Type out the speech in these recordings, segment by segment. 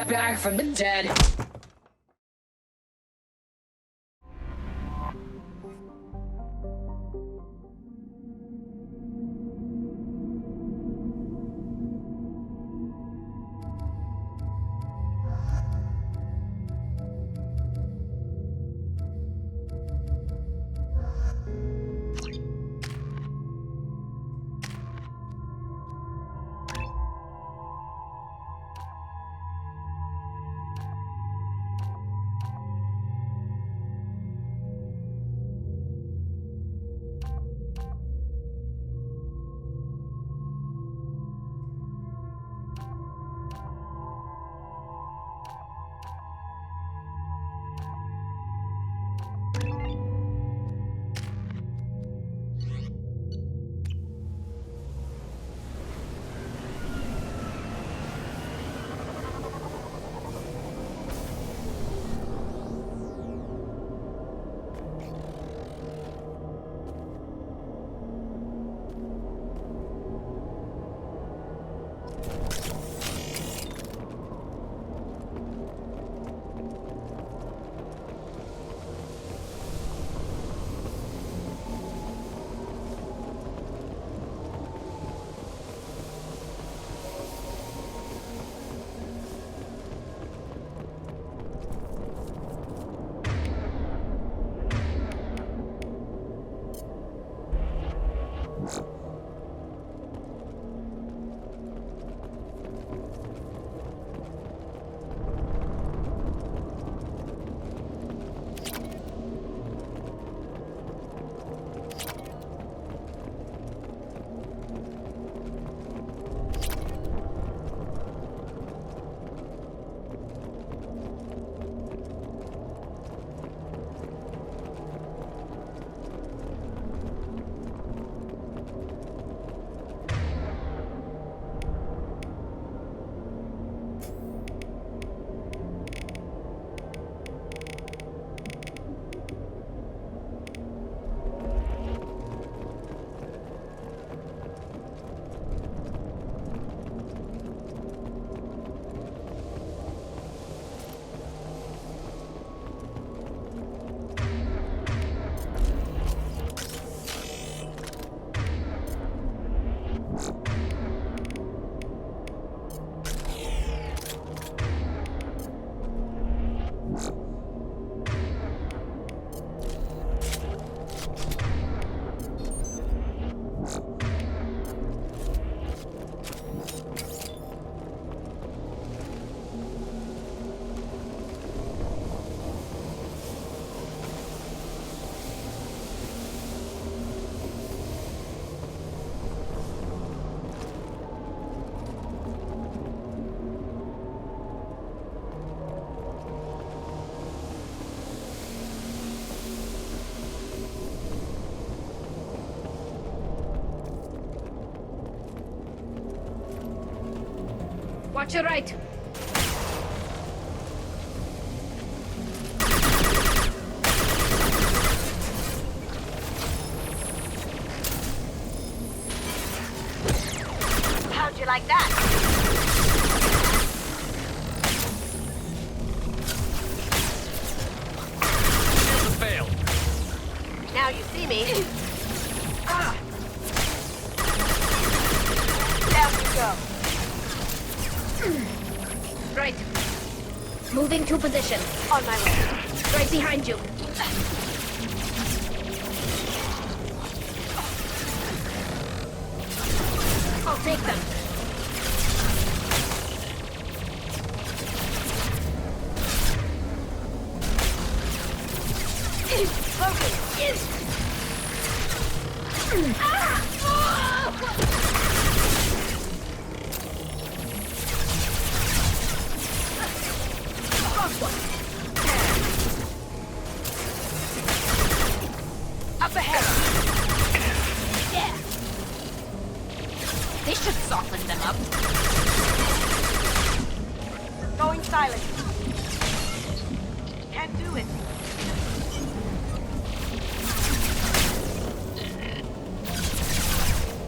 back from the dead. Watch your right. How'd you like that? Fail. Now you see me. Down we go. Right. Moving to position. On my way. Right behind you. I'll take them. Up ahead. Yeah. This should soften them up. Going silent. Can't do it.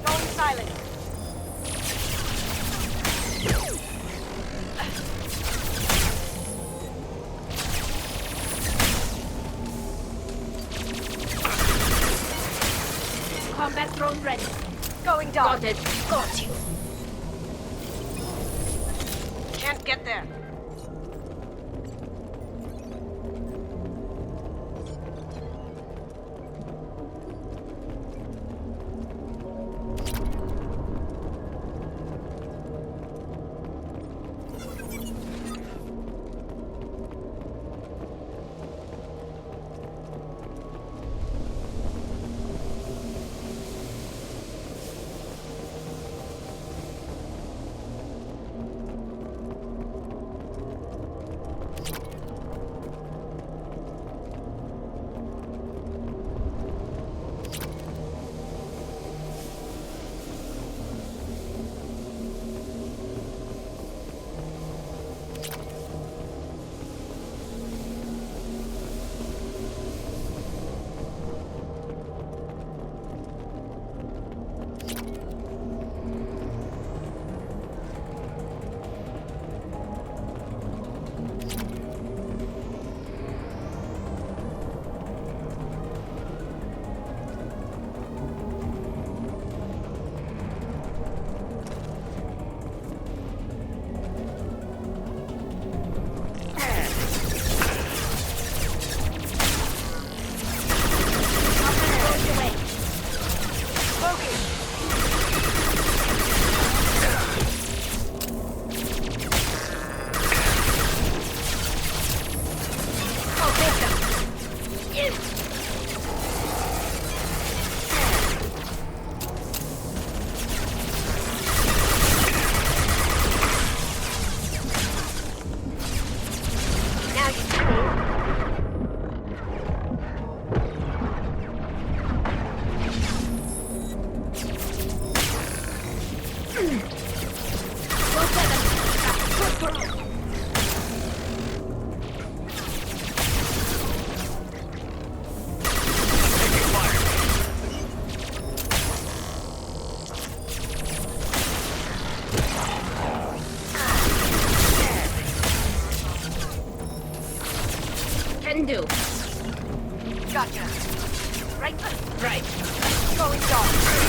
Going silent. Drone ready. Going down. Got it. Got you. Can't get there. Can do. Gotcha. Right. Right. Going dark.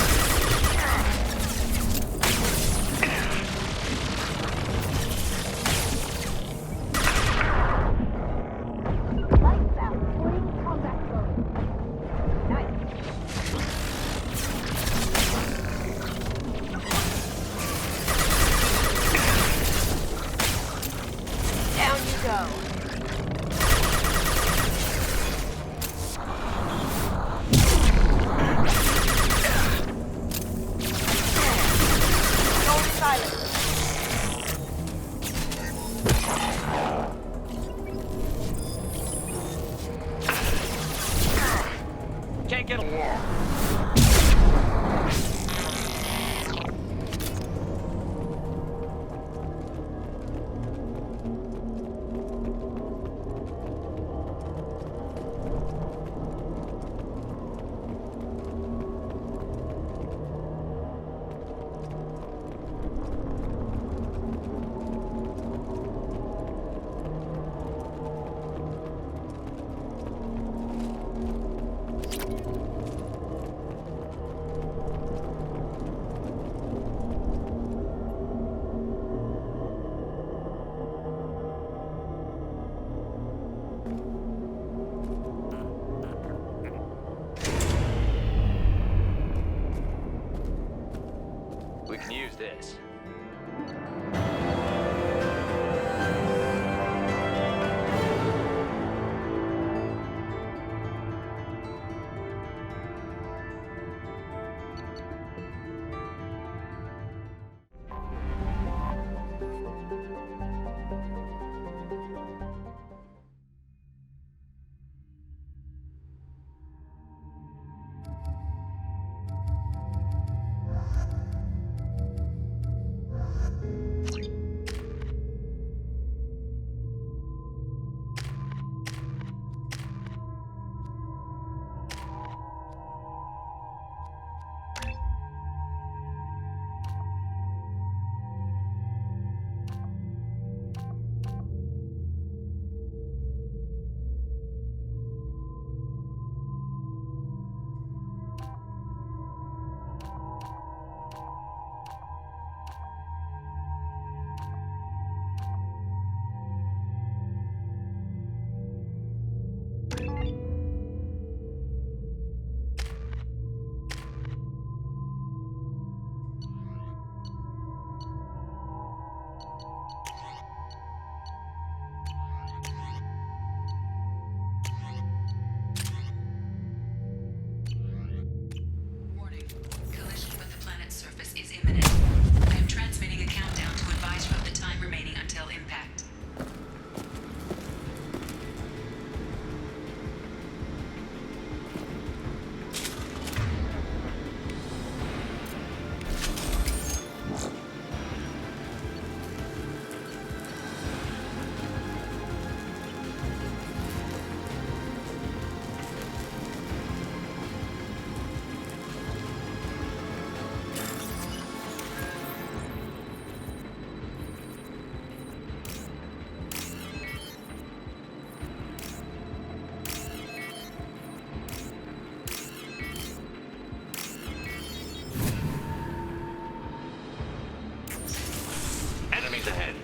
Enemies ahead.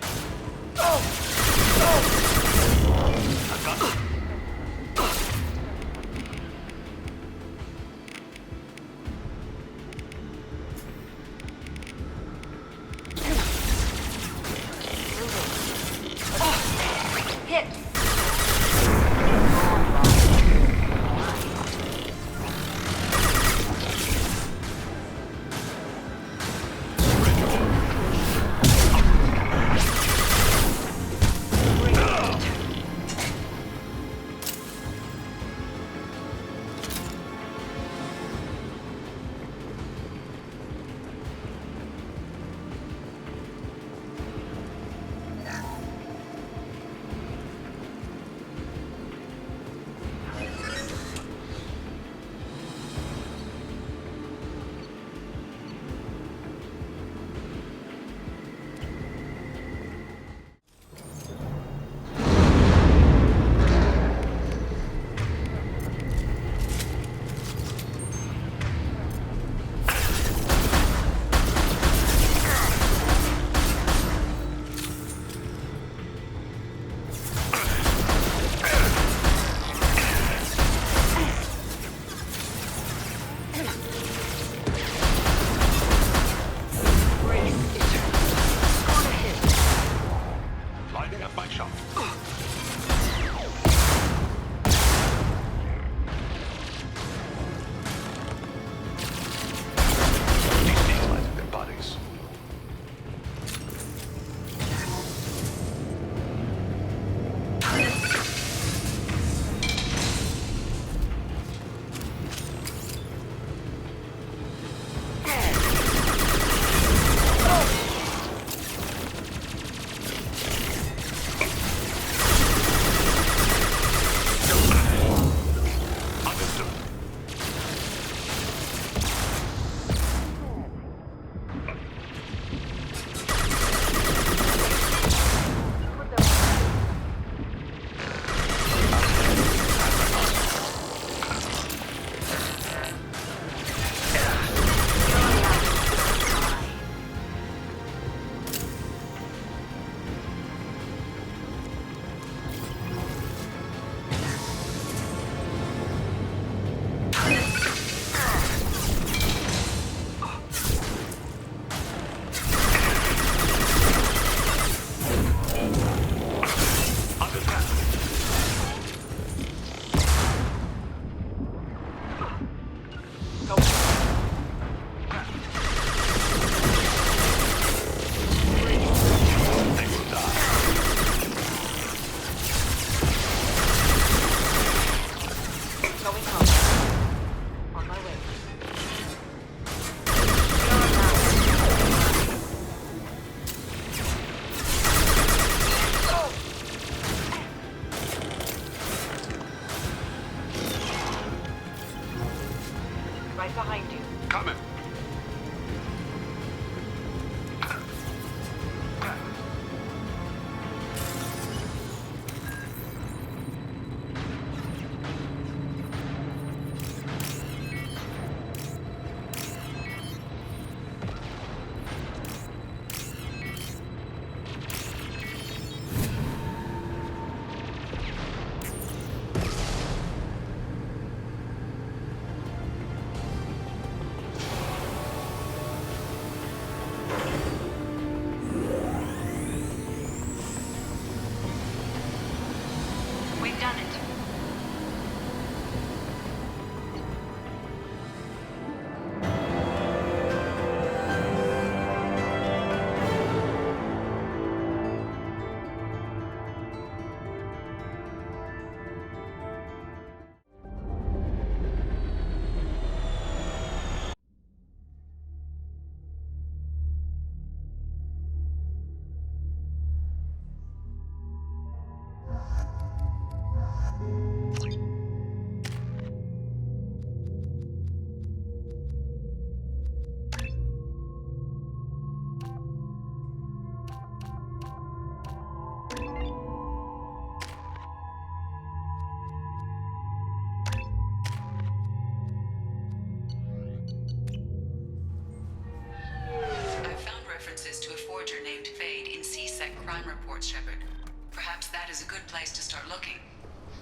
I've got them. Hit. Lining up my shot. These light their bodies. Right behind you. Coming. We've done it. crime reports, Shepard. Perhaps that is a good place to start looking.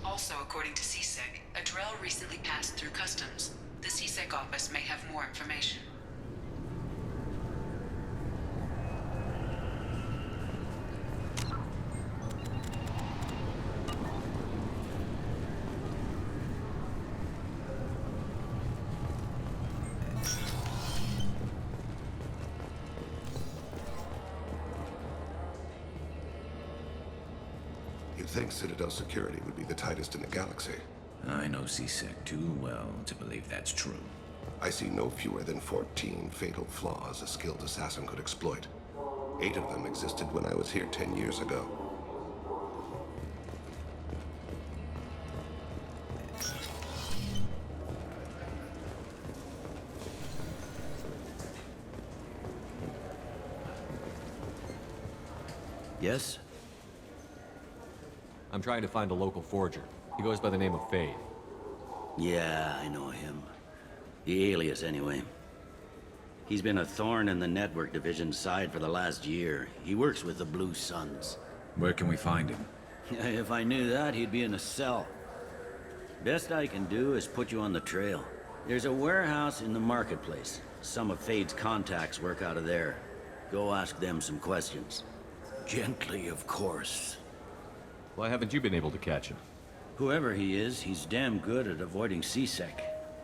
Also, according to CSEC, a Drell recently passed through customs. The CSEC office may have more information. You'd think Citadel security would be the tightest in the galaxy. I know CSEC too well to believe that's true. I see no fewer than 14 fatal flaws a skilled assassin could exploit. 8 of them existed when I was here 10 years ago. Yes? I'm trying to find a local forger. He goes by the name of Fade. Yeah, I know him. The alias, anyway. He's been a thorn in the network division's side for the last year. He works with the Blue Suns. Where can we find him? If I knew that, he'd be in a cell. Best I can do is put you on the trail. There's a warehouse in the marketplace. Some of Fade's contacts work out of there. Go ask them some questions. Gently, of course. Why haven't you been able to catch him? Whoever he is, he's damn good at avoiding CSEC.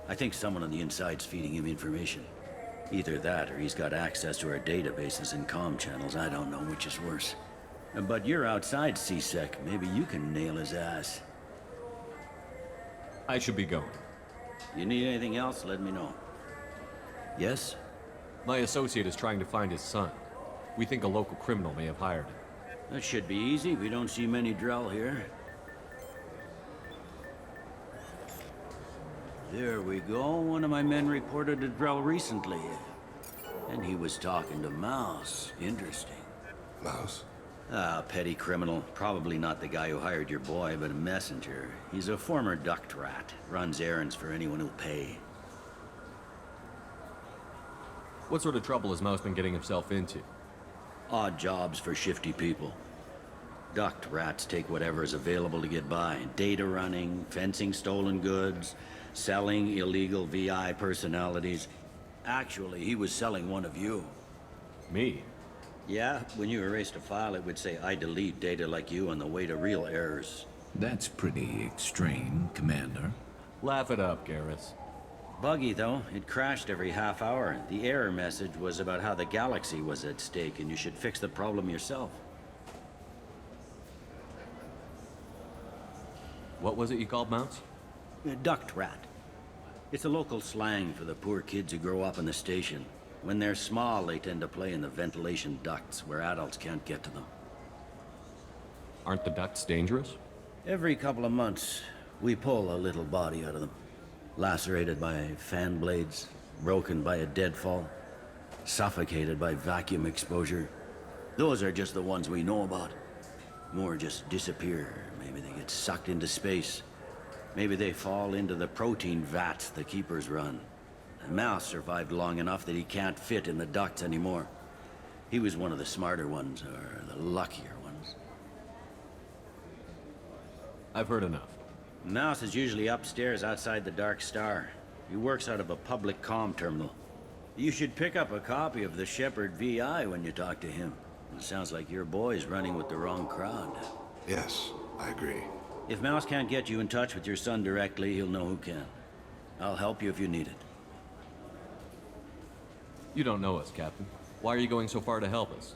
I think someone on the inside's feeding him information. Either that, or he's got access to our databases and comm channels. I don't know which is worse. But you're outside CSEC. Maybe you can nail his ass. I should be going. You need anything else, let me know. Yes? My associate is trying to find his son. We think a local criminal may have hired him. That should be easy. We don't see many Drell here. There we go. One of my men reported a Drell recently. And he was talking to Mouse. Interesting. Mouse? Ah, petty criminal. Probably not the guy who hired your boy, but a messenger. He's a former duct rat. Runs errands for anyone who'll pay. What sort of trouble has Mouse been getting himself into? Odd jobs for shifty people. Duct rats take whatever is available to get by. Data running, fencing stolen goods, selling illegal VI personalities. Actually, he was selling one of you. Me? Yeah, when you erased a file, it would say, I delete data like you on the way to real errors. That's pretty extreme, Commander. Laugh it up, Garrus. Buggy, though. It crashed every half hour. The error message was about how the galaxy was at stake, and you should fix the problem yourself. What was it you called Mouse? A duct rat. It's a local slang for the poor kids who grow up in the station. When they're small, they tend to play in the ventilation ducts, where adults can't get to them. Aren't the ducts dangerous? Every couple of months, we pull a little body out of them. Lacerated by fan blades, broken by a deadfall, suffocated by vacuum exposure. Those are just the ones we know about. More just disappear. Maybe they get sucked into space. Maybe they fall into the protein vats the Keepers run. Mouse survived long enough that he can't fit in the ducts anymore. He was one of the smarter ones, or the luckier ones. I've heard enough. Mouse is usually upstairs outside the Dark Star. He works out of a public comm terminal. You should pick up a copy of the Shepard VI when you talk to him. It sounds like your boy's running with the wrong crowd. Yes, I agree. If Mouse can't get you in touch with your son directly, he'll know who can. I'll help you if you need it. You don't know us, Captain. Why are you going so far to help us?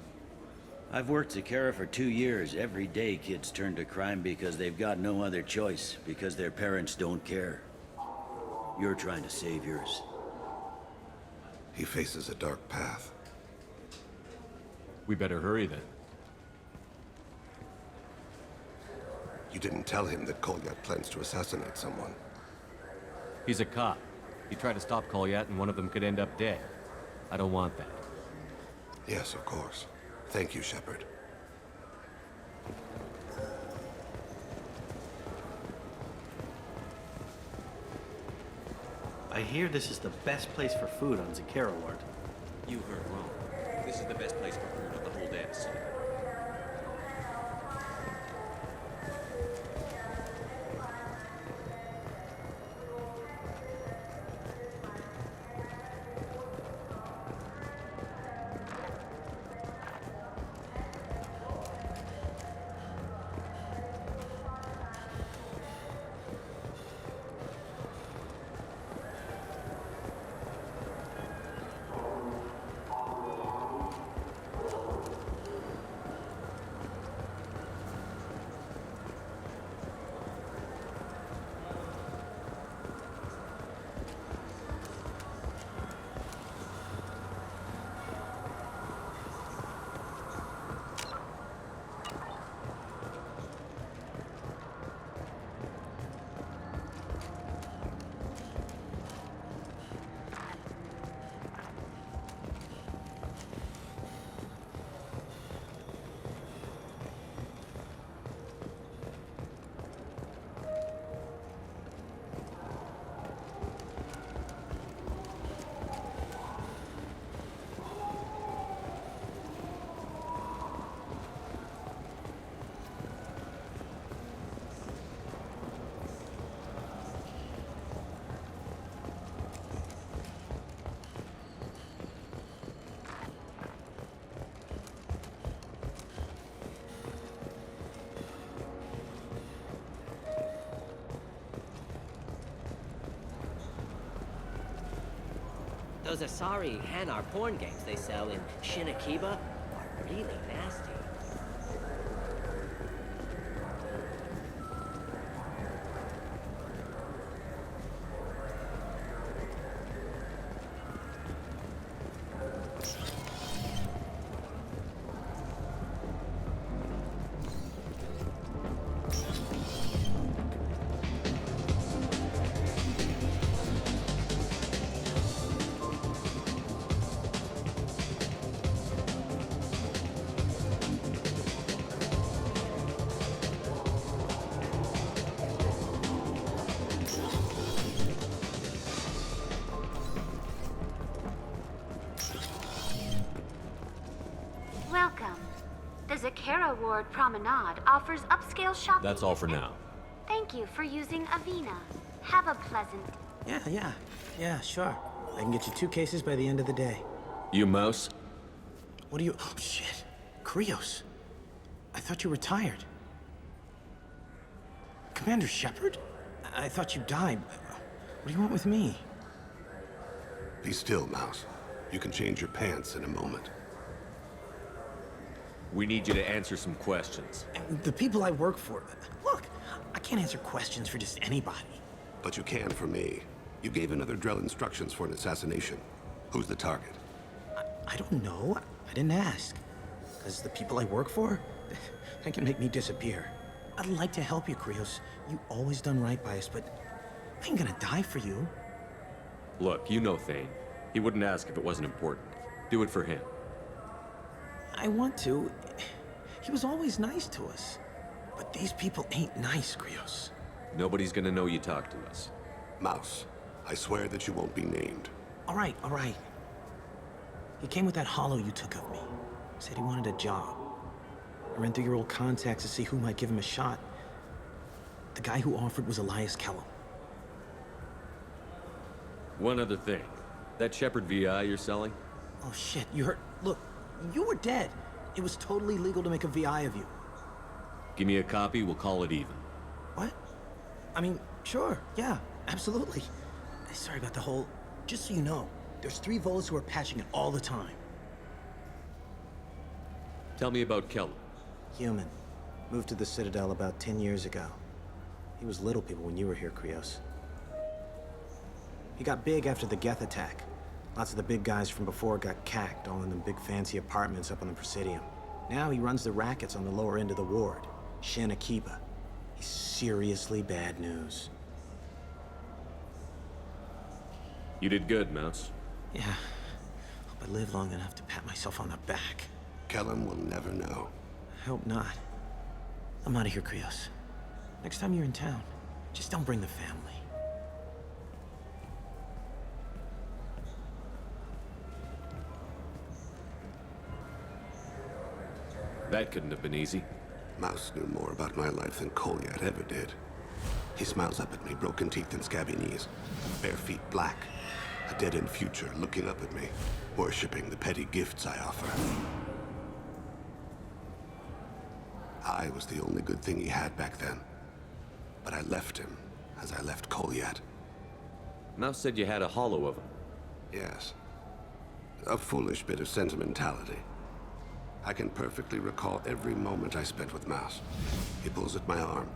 I've worked Zakera for 2 years. Every day kids turn to crime because they've got no other choice, because their parents don't care. You're trying to save yours. He faces a dark path. We better hurry then. You didn't tell him that Kolyat plans to assassinate someone. He's a cop. He tried to stop Kolyat and one of them could end up dead. I don't want that. Yes, of course. Thank you, Shepard. I hear this is the best place for food on Zakera Ward. You heard wrong. This is the best place for food on the whole damn city. Those Asari Hanar porn games they sell in Shinakiba are really nasty. Welcome. The Zakera Ward Promenade offers upscale shopping. That's all for now. Thank you for using Avena. Have a pleasant... Yeah, sure. I can get you 2 cases by the end of the day. You mouse? What are you... Oh, shit. Krios. I thought you retired. Commander Shepard? I thought you died. What do you want with me? Be still, Mouse. You can change your pants in a moment. We need you to answer some questions. The people I work for... Look, I can't answer questions for just anybody. But you can for me. You gave another Drell instructions for an assassination. Who's the target? I don't know. I didn't ask. Because the people I work for, they can make me disappear. I'd like to help you, Krios. You always done right by us, but I ain't gonna die for you. Look, you know Thane. He wouldn't ask if it wasn't important. Do it for him. I want to. He was always nice to us. But these people ain't nice, Krios. Nobody's gonna know you talked to us. Mouse, I swear that you won't be named. All right. He came with that hollow you took of me. Said he wanted a job. I ran through your old contacts to see who might give him a shot. The guy who offered was Elias Kellum. One other thing. That Shepard VI you're selling? Oh shit, you heard... Look, you were dead. It was totally legal to make a VI of you. Give me a copy, we'll call it even. What? I mean, sure, yeah, absolutely. Sorry about the whole... Just so you know, there's 3 Volus who are patching it all the time. Tell me about Kellum. Human. Moved to the Citadel about 10 years ago. He was little people when you were here, Krios. He got big after the Geth attack. Lots of the big guys from before got cacked, all in them big fancy apartments up on the Presidium. Now he runs the rackets on the lower end of the ward, Shanakiba. He's seriously bad news. You did good, Mouse. Yeah. Hope I live long enough to pat myself on the back. Kellum will never know. I hope not. I'm out of here, Krios. Next time you're in town, just don't bring the family. That couldn't have been easy. Mouse knew more about my life than Kolyat ever did. He smiles up at me, broken teeth and scabby knees. Bare feet black. A dead-end future looking up at me, worshipping the petty gifts I offer. I was the only good thing he had back then. But I left him, as I left Kolyat. Mouse said you had a hollow of him. Yes. A foolish bit of sentimentality. I can perfectly recall every moment I spent with Mouse. He pulls at my arm,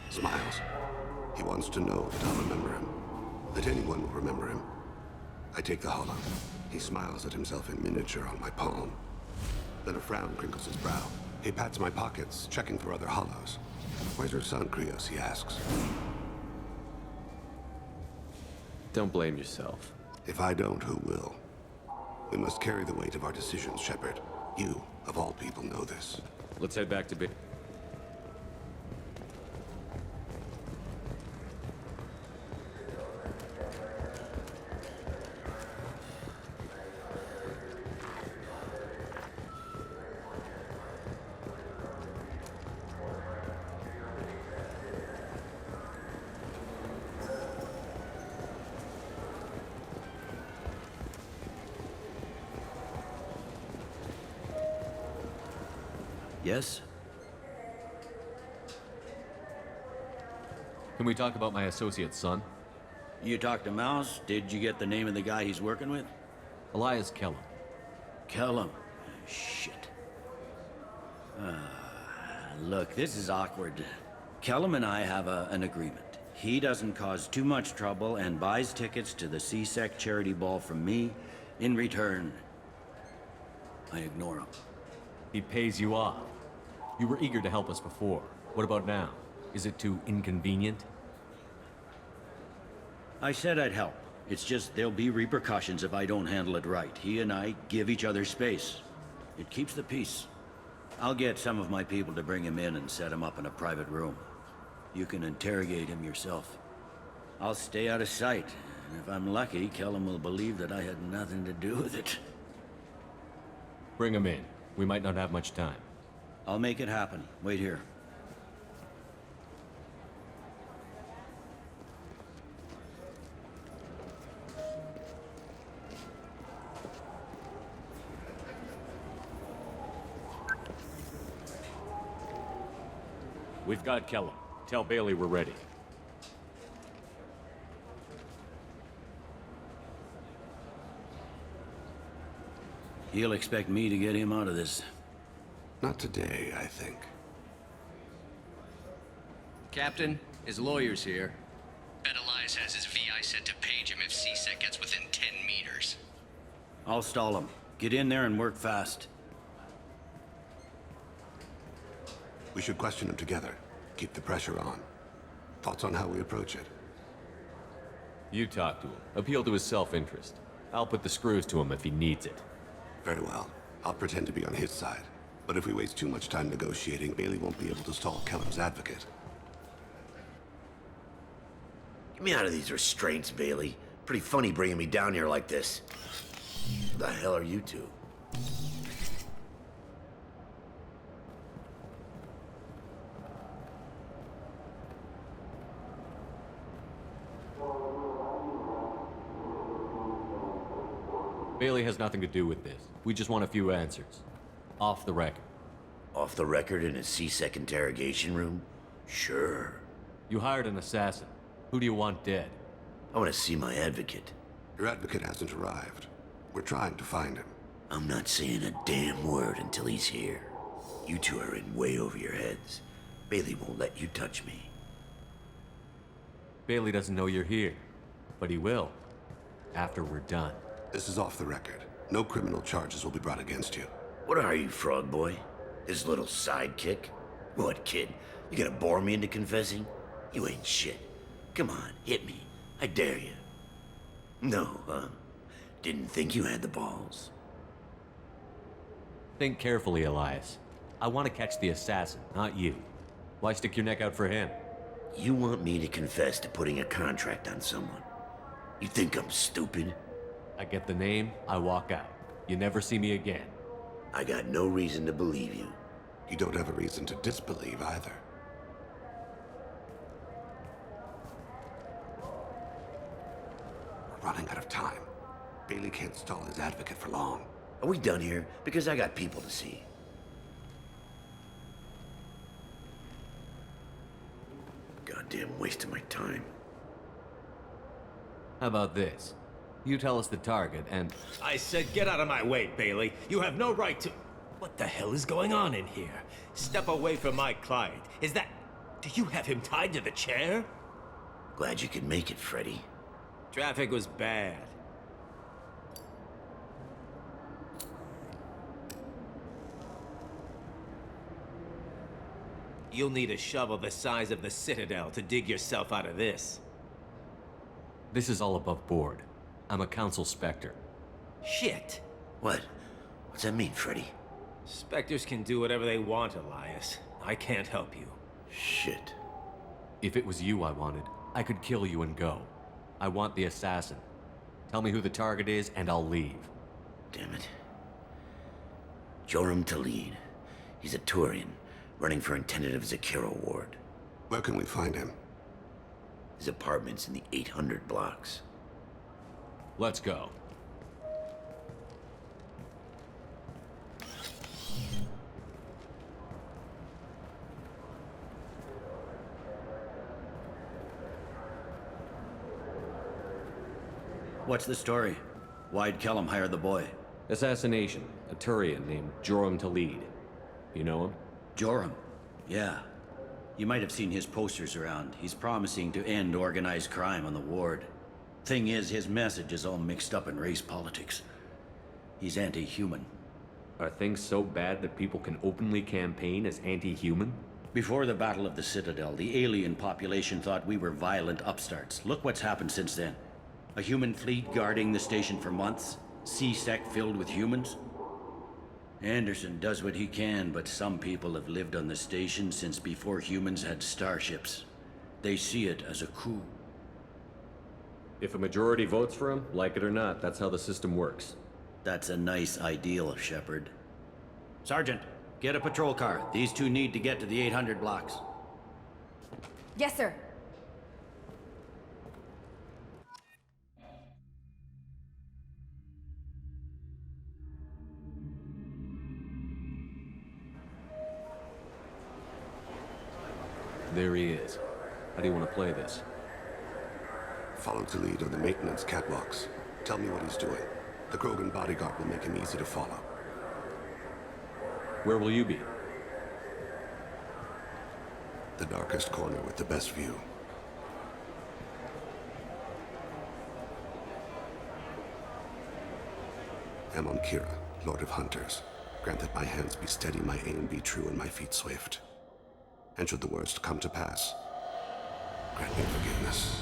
smiles. He wants to know that I'll remember him, that anyone will remember him. I take the hollow. He smiles at himself in miniature on my palm. Then a frown crinkles his brow. He pats my pockets, checking for other hollows. Where's your son, Krios, he asks. Don't blame yourself. If I don't, who will? We must carry the weight of our decisions, Shepard. You, of all people, know this. Let's head back to base. Yes? Can we talk about my associate's son? You talked to Mouse? Did you get the name of the guy he's working with? Elias Kellum. Kellum. Shit. Look, this is awkward. Kellum and I have an agreement. He doesn't cause too much trouble and buys tickets to the CSEC charity ball from me. In return, I ignore him. He pays you off. You were eager to help us before. What about now? Is it too inconvenient? I said I'd help. It's just there'll be repercussions if I don't handle it right. He and I give each other space. It keeps the peace. I'll get some of my people to bring him in and set him up in a private room. You can interrogate him yourself. I'll stay out of sight, and if I'm lucky, Kellum will believe that I had nothing to do with it. Bring him in. We might not have much time. I'll make it happen. Wait here. We've got Kellum. Tell Bailey we're ready. He'll expect me to get him out of this. Not today, I think. Captain, his lawyer's here. Bet Elias has his VI set to page him if CSEC gets within 10 meters. I'll stall him. Get in there and work fast. We should question him together. Keep the pressure on. Thoughts on how we approach it? You talk to him. Appeal to his self-interest. I'll put the screws to him if he needs it. Very well. I'll pretend to be on his side. But if we waste too much time negotiating, Bailey won't be able to stall Kellum's advocate. Get me out of these restraints, Bailey. Pretty funny bringing me down here like this. Who the hell are you two? Bailey has nothing to do with this. We just want a few answers. Off the record. Off the record in a CSEC interrogation room? Sure. You hired an assassin. Who do you want dead? I want to see my advocate. Your advocate hasn't arrived. We're trying to find him. I'm not saying a damn word until he's here. You two are in way over your heads. Bailey won't let you touch me. Bailey doesn't know you're here. But he will. After we're done. This is off the record. No criminal charges will be brought against you. What are you, frog boy? His little sidekick? What, kid? You gonna bore me into confessing? You ain't shit. Come on, hit me. I dare you. No, huh? Didn't think you had the balls. Think carefully, Elias. I want to catch the assassin, not you. Why stick your neck out for him? You want me to confess to putting a contract on someone? You think I'm stupid? I get the name, I walk out. You never see me again. I got no reason to believe you. You don't have a reason to disbelieve either. We're running out of time. Bailey can't stall his advocate for long. Are we done here? Because I got people to see. Goddamn waste of my time. How about this? You tell us the target, and... I said get out of my way, Bailey. You have no right to... What the hell is going on in here? Step away from my client. Is that... Do you have him tied to the chair? Glad you could make it, Freddy. Traffic was bad. You'll need a shovel the size of the Citadel to dig yourself out of this. This is all above board. I'm a council specter. Shit. What? What's that mean, Freddy? Specters can do whatever they want, Elias. I can't help you. Shit. If it was you I wanted, I could kill you and go. I want the assassin. Tell me who the target is, and I'll leave. Damn it. Joram Talid. He's a Turian, running for intendant of Zakira Ward. Where can we find him? His apartment's in the 800 blocks. Let's go. What's the story? Why'd Kellum hire the boy? Assassination. A Turian named Joram Talid. You know him? Joram? Yeah. You might have seen his posters around. He's promising to end organized crime on the ward. Thing is, his message is all mixed up in race politics. He's anti-human. Are things so bad that people can openly campaign as anti-human? Before the Battle of the Citadel, the alien population thought we were violent upstarts. Look what's happened since then. A human fleet guarding the station for months. C-Sec filled with humans. Anderson does what he can, but some people have lived on the station since before humans had starships. They see it as a coup. If a majority votes for him, like it or not, that's how the system works. That's a nice ideal, Shepard. Sergeant, get a patrol car. These two need to get to the 800 blocks. Yes, sir. There he is. How do you want to play this? Follow the lead on the maintenance catwalks. Tell me what he's doing. The Krogan bodyguard will make him easy to follow. Where will you be? The darkest corner with the best view. I'm on Kira, Lord of Hunters. Grant that my hands be steady, my aim be true, and my feet swift. And should the worst come to pass, grant me forgiveness.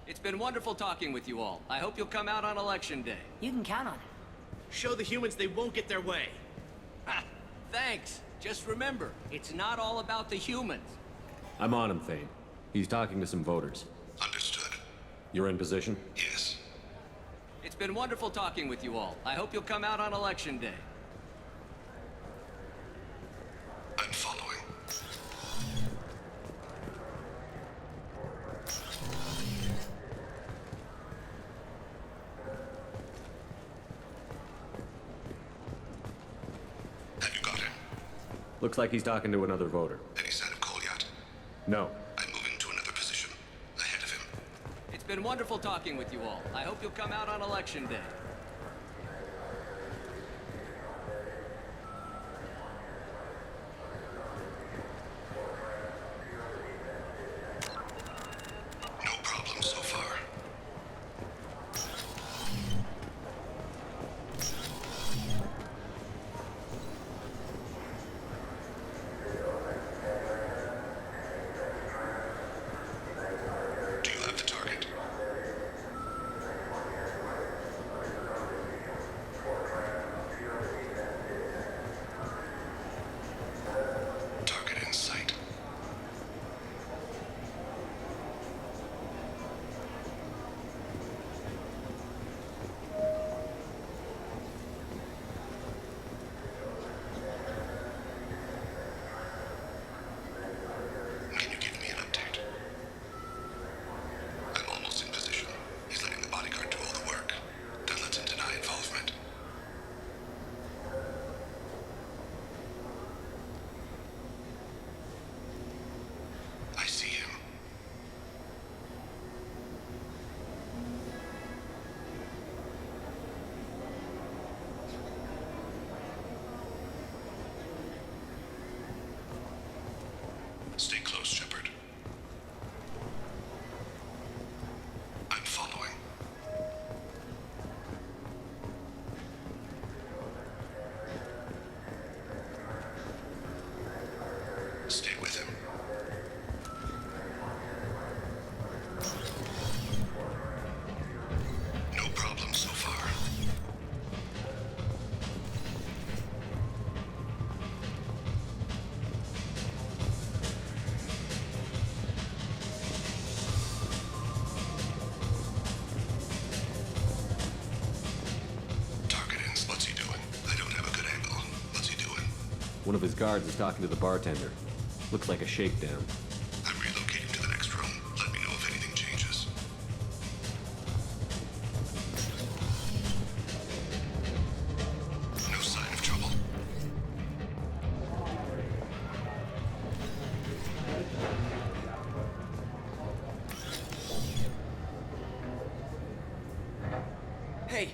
It's been wonderful talking with you all. I hope you'll come out on Election Day. You can count on it. Show the humans they won't get their way. Ha! Thanks. Just remember, it's not all about the humans. I'm on him, Thane. He's talking to some voters. Understood. You're in position? Yes. It's been wonderful talking with you all. I hope you'll come out on Election Day. I'm following. Have you got him? Looks like he's talking to another voter. Any sign of Kolyat? No. I'm moving to another position. Ahead of him. It's been wonderful talking with you all. I hope you'll come out on Election Day. No problem so far. Do you have the target? Target in sight. Can you give me an update? I'm almost in position. He's letting the bodyguard do all the work. That lets him deny involvement. I see him. Stay close, Shepard. I'm following. Stay with him. No problem so far. Target ins. What's he doing? I don't have a good angle. What's he doing? One of his guards is talking to the bartender. Looks like a shakedown. I'm relocating to the next room. Let me know if anything changes. No sign of trouble. Hey,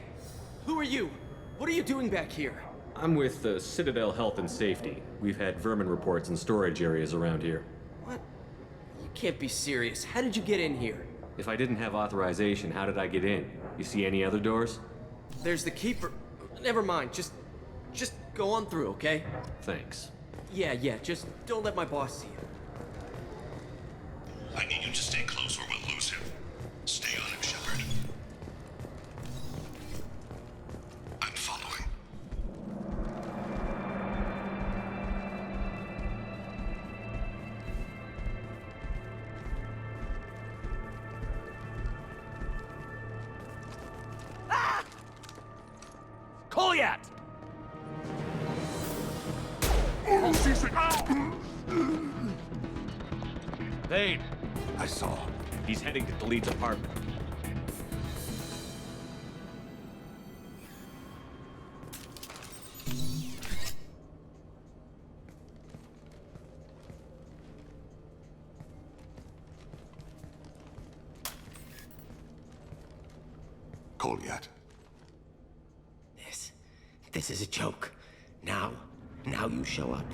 who are you? What are you doing back here? I'm with the Citadel Health and Safety. We've had vermin reports in storage areas around here. What? You can't be serious. How did you get in here? If I didn't have authorization, how did I get in? You see any other doors? There's the Keeper. Never mind, just go on through, okay? Thanks. Yeah, just don't let my boss see you. I need you to stay close or we'll lose him. Stay on him, Shepard. I'm following. Kolyat! Vane! I saw. He's heading to Khalid's apartment. Kolyat. This is a joke. Now you show up.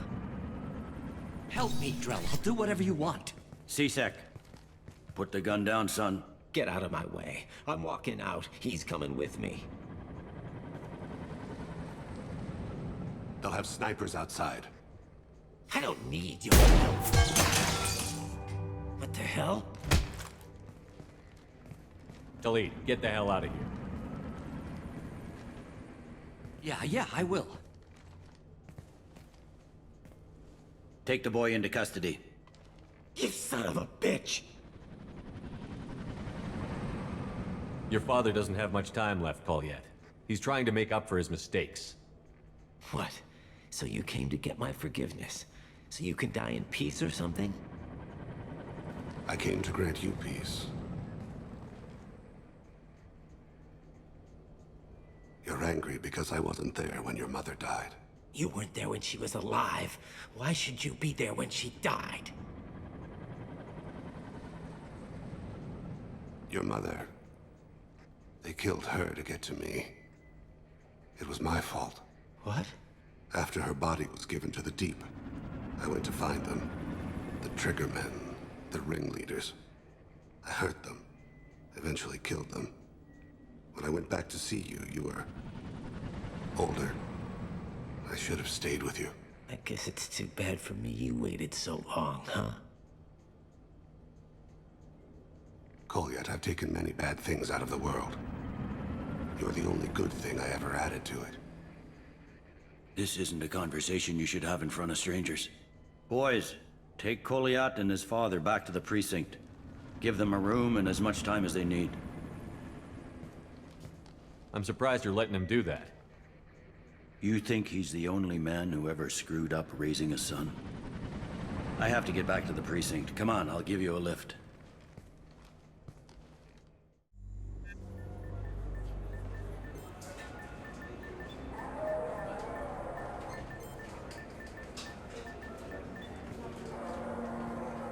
Help me, Drell. I'll do whatever you want. C-Sec. Put the gun down, son. Get out of my way. I'm walking out. He's coming with me. They'll have snipers outside. I don't need your help. What the hell? Khalid, get the hell out of here. Yeah, I will. Take the boy into custody. You son of a bitch! Your father doesn't have much time left, Kolyat. He's trying to make up for his mistakes. What? So you came to get my forgiveness? So you can die in peace or something? I came to grant you peace. You're angry because I wasn't there when your mother died. You weren't there when she was alive. Why should you be there when she died? Your mother... They killed her to get to me. It was my fault. What? After her body was given to the Deep, I went to find them. The Triggermen, the ringleaders. I hurt them, eventually killed them. When I went back to see you, you were... older. I should have stayed with you. I guess it's too bad for me you waited so long, huh? Kolyat, I've taken many bad things out of the world. You're the only good thing I ever added to it. This isn't a conversation you should have in front of strangers. Boys, take Kolyat and his father back to the precinct. Give them a room and as much time as they need. I'm surprised you're letting him do that. You think he's the only man who ever screwed up raising a son? I have to get back to the precinct. Come on, I'll give you a lift.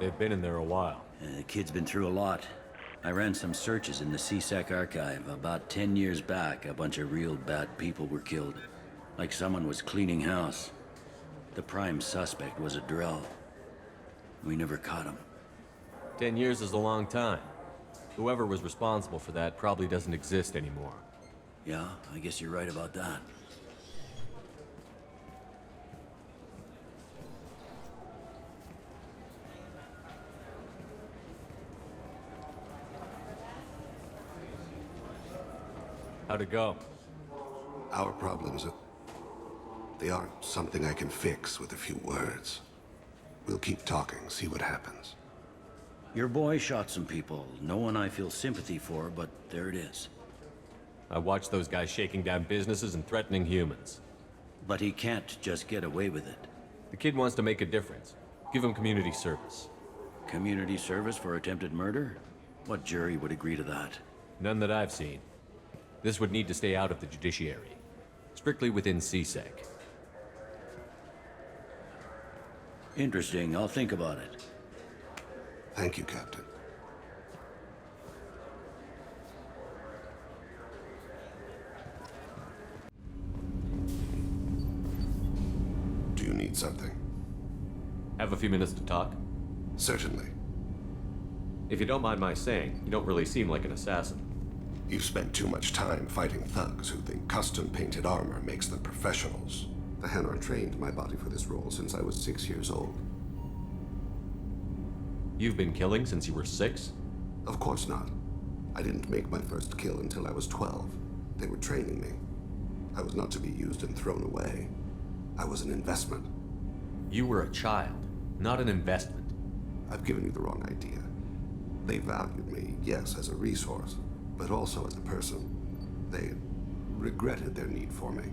They've been in there a while. The kid's been through a lot. I ran some searches in the C-Sec archive. About 10 years back, a bunch of real bad people were killed. Like someone was cleaning house. The prime suspect was a Drell. We never caught him. 10 years is a long time. Whoever was responsible for that probably doesn't exist anymore. Yeah, I guess you're right about that. How'd it go? Our problems are... they aren't something I can fix with a few words. We'll keep talking, see what happens. Your boy shot some people. No one I feel sympathy for, but there it is. I watched those guys shaking down businesses and threatening humans. But he can't just get away with it. The kid wants to make a difference. Give him community service. Community service for attempted murder? What jury would agree to that? None that I've seen. This would need to stay out of the judiciary. Strictly within C-Sec. Interesting. I'll think about it. Thank you, Captain. you need something? Have a few minutes to talk? Certainly. If you don't mind my saying, you don't really seem like an assassin. You've spent too much time fighting thugs who think custom-painted armor makes them professionals. The Hanar trained my body for this role since I was 6 years old. You've been killing since you were 6? Of course not. I didn't make my first kill until I was 12. They were training me. I was not to be used and thrown away. I was an investment. You were a child, not an investment. I've given you the wrong idea. They valued me, yes, as a resource, but also as a person. They regretted their need for me.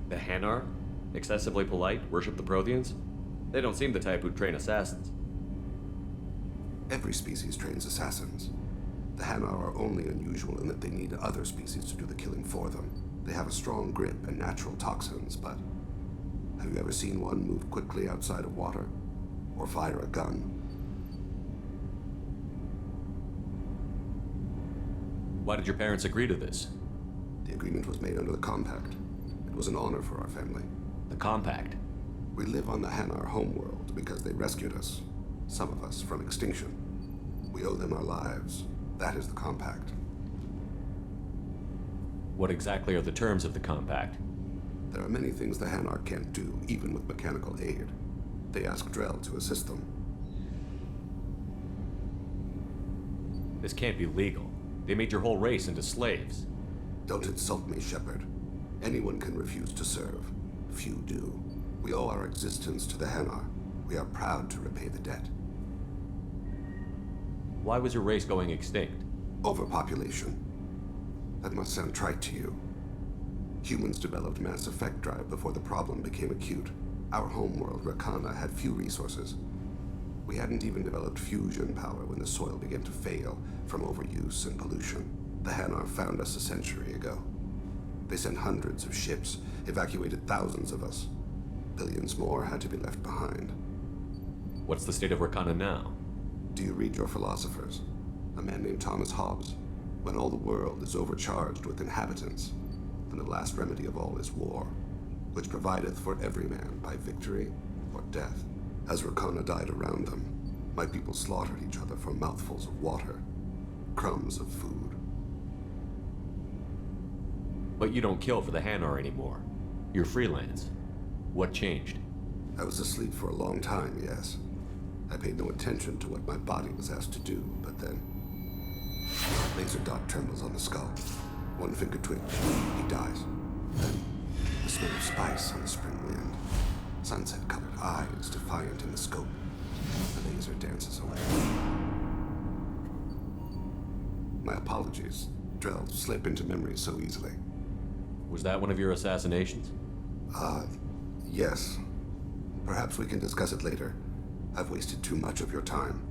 The Hanar? Excessively polite, worship the Protheans? They don't seem the type who'd train assassins. Every species trains assassins. The Hanar are only unusual in that they need other species to do the killing for them. They have a strong grip and natural toxins, but have you ever seen one move quickly outside of water? Or fire a gun? Why did your parents agree to this? The agreement was made under the Compact. It was an honor for our family. The Compact? We live on the Hanar homeworld because they rescued us. Some of us from extinction. We owe them our lives. That is the Compact. What exactly are the terms of the Compact? There are many things the Hanar can't do, even with mechanical aid. They ask Drell to assist them. This can't be legal. They made your whole race into slaves. Don't insult me, Shepard. Anyone can refuse to serve. Few do. We owe our existence to the Hanar. We are proud to repay the debt. Why was your race going extinct? Overpopulation. That must sound trite to you. Humans developed mass effect drive before the problem became acute. Our homeworld, Rakana, had few resources. We hadn't even developed fusion power when the soil began to fail from overuse and pollution. The Hanar found us a century ago. They sent hundreds of ships, evacuated thousands of us. Billions more had to be left behind. What's the state of Rakana now? Do you read your philosophers? A man named Thomas Hobbes. When all the world is overcharged with inhabitants, then the last remedy of all is war, which provideth for every man by victory or death. As Rakana died around them, my people slaughtered each other for mouthfuls of water, crumbs of food. But you don't kill for the Hanar anymore. You're freelance. What changed? I was asleep for a long time, yes. I paid no attention to what my body was asked to do, but then... Laser dot trembles on the skull. One finger twitch, he dies. Then, the smell of spice on the spring wind. Sunset-colored eyes defiant in the scope. The laser dances away. My apologies. Drell slip into memory so easily. Was that one of your assassinations? Yes. Perhaps we can discuss it later. I've wasted too much of your time.